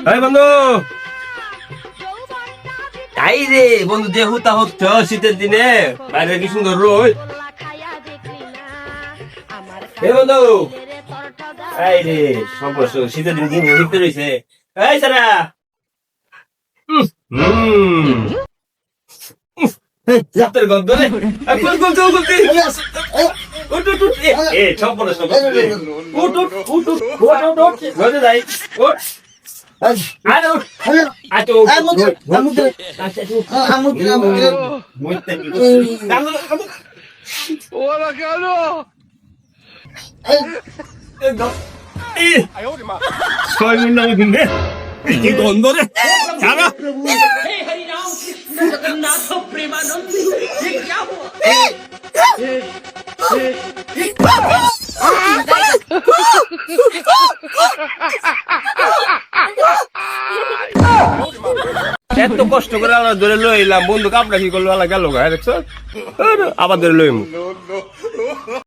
এই বন্ধু তাই রে বন্ধু যে হুতা হচ্ছে শীতের দিনে বাইরে কি সুন্দর রোদ। এই বন্ধু এই রে সম্পর্ক শীতের দিন দিন ঘুরতে রয়েছে। এই সারা জাতের গন্ধ রে গোল গোল গোল গোল উঠ উঠ উঠ এ সম্পর্ক সম্পর্ক উঠ উঠ উঠ উঠ উঠ উঠ গজে যাই উঠ আরে উঠ আচ্ছা ওরা কেন ছয় মিনিট নামে কিনবে কি গন্ধ রে ছাড়া हे हरि राम कृष्ण जगन्नाथ प्रेमानंद ये क्या हुआ এত কষ্ট করে আলাদা ধরে লইলাম বন্ধু কাপড়া কি করলো আলাদা গেল গা দেখছো আবার ধরে লইমু